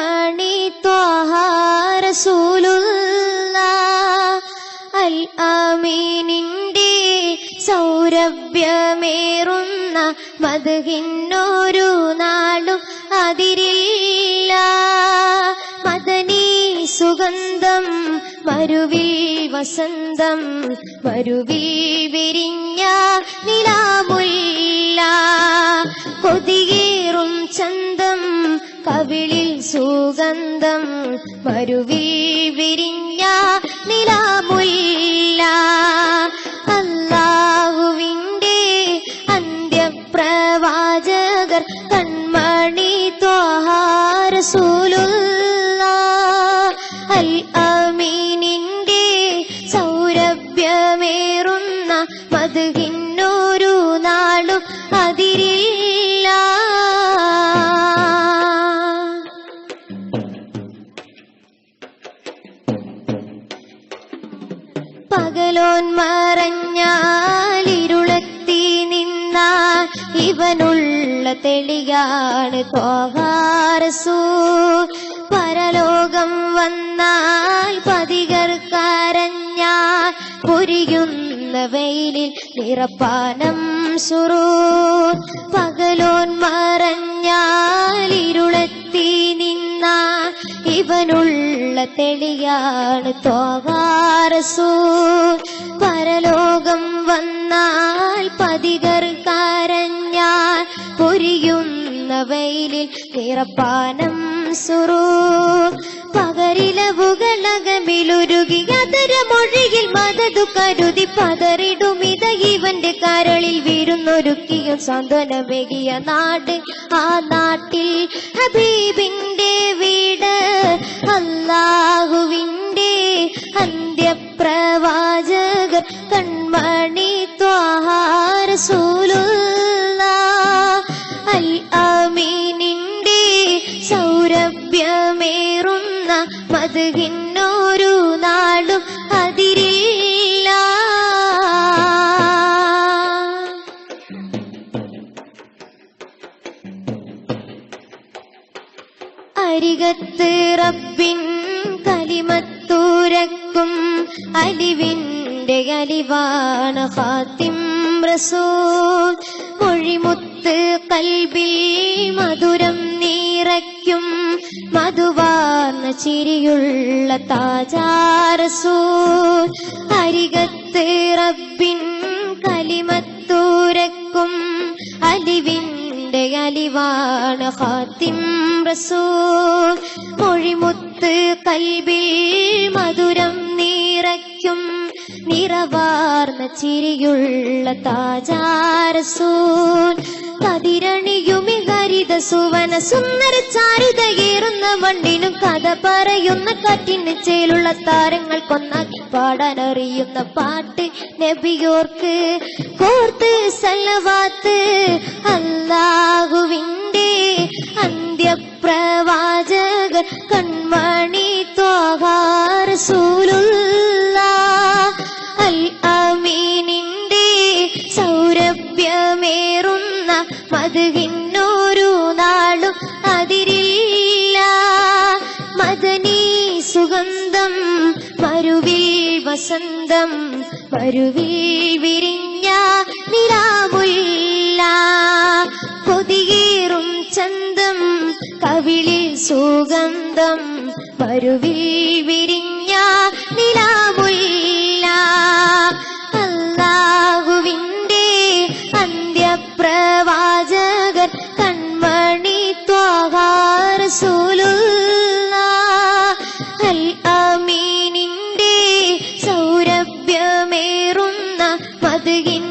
കൺമണി ത്വാഹ റസൂലുള്ളാഹ് അൽ അമീനിന്റെ സൗരഭ്യമേറുന്ന മദ്ഹിനൊരു നാളും അതിരില്ല. മദനി സുഗന്ധം മരുവിൽ വസന്തം മരുവിൽ വിരിഞ്ഞ നിലാമുല്ല. കൊതിയേറും ചന്തം കവിളിൽ സുഗന്ധം മരുവിൽ വിരിഞ്ഞ നിലാമുല്ല. അല്ലാഹുവിന്റെ അന്ത്യപ്രവാചകർ കൺമണി ത്വാഹ റസൂലുള്ളാഹ് അൽ അമീനിന്റെ സൗരഭ്യമേറുന്ന മദ്ഹിനൊരു നാളും അതിരില്ല. പകലോൻ മറഞ്ഞാൽ ഇരുളത്തി നിന്നാൽ ഇവനുള്ള തെളിയാണ് ത്വാഹ റസൂൽ. പരലോകം വന്നാൽ പതികർ കരഞ്ഞാൽ പൊരിയുന്ന വെയിലിൽ നിറപ്പാനം സുറൂർ. പകലോൻ മറഞ്ഞാൽ ഇരുളത്തി നിന്നാൽ ഇവനുള്ള തെളിയാണ് ത്വാഹ റസൂൽ. പരലോകം വന്നാൽ പതികർ കരഞ്ഞാൽ പൊരിയുന്ന വെയിലിൽ നിറപ്പാനം സുറൂർ. പകരിലവുകളകമിലുരുകി അതരമൊഴിയിൽ മദതു കരുതി പതറിടുമിത ഇവന്റെ കരളിൽ വിരുന്നൊരുക്കിയും സാന്ത്വനമേകിയ നാട്. ആ നാട്ടിൽ ഹബീബിന്റെ വീട്. അല്ലാഹുവിന്റെ അന്ത്യപ്രവാചകർ കൺമണി ത്വാഹ റസൂലുള്ളാഹ് അൽ അമീനിന്റെ സൗരഭ്യമേറുന്ന മദ്ഹിനൊരു നാളും അതിരില്ല. അരികത്ത് റബ്ബിൻ കലിമത്തുരക്കും അലിവിന്റെ അലിവാണ് ഖാതിം റസൂൽ. മൊഴിമുത്ത് കൽബിൽ മധുരം നിറയ്ക്കും മധുവാർന്ന ചിരിയുള്ള താജാ റസൂൽ. അരികത്ത് റബ്ബിൻ കലിമത്തുരക്കും അലിവിന്റെ അലിവാണ് ഖാതിം റസൂൽ. മൊഴിമുത്ത് കൽബിൽ മധുരം നിറയ്ക്കും നിറവാർന്ന ചിരിയുള്ള താജാ റസൂൽ. കതിരണിയുമി ഹരിത സുവന സുന്ദര ചാരുതയേറുന്ന മണ്ണിനും കഥ പറയുന്ന കാറ്റിന് ചേലുള്ള താരങ്ങൾ കൊന്നാക്കി പാടാനറിയുന്ന പാട്ട് നബിയോർക്ക് കോർത്ത് സല്ലവാത്ത്. അല്ലാഹുവിന്റെ അന്ത്യപ്രവാചകർ കൺമണി ത്വാഹ റസൂലുള്ളാഹ് അൽ അമീനിന്റെ സൗരഭ്യമേറുന്ന മദ്ഹിനൊരു നാളും അതിരില്ല. മദനി സുഗന്ധം മരുവിൽ വസന്തം മരുവിൽ വിരിഞ്ഞ നിലാമുല്ല. കൊതിയേറും ചന്തം കവിളിൽ സുഗന്ധം മരുവിൽ വിരിഞ്ഞ നിലാമുല്ല. അല്ലാഹുവിന്റെ അന്ത്യപ്രവാചകർ കൺമണി ത്വാഹ റസൂലുള്ളാഹ് അൽ അമീനിന്റെ സൗരഭ്യമേറുന്ന മദ്ഹിൻ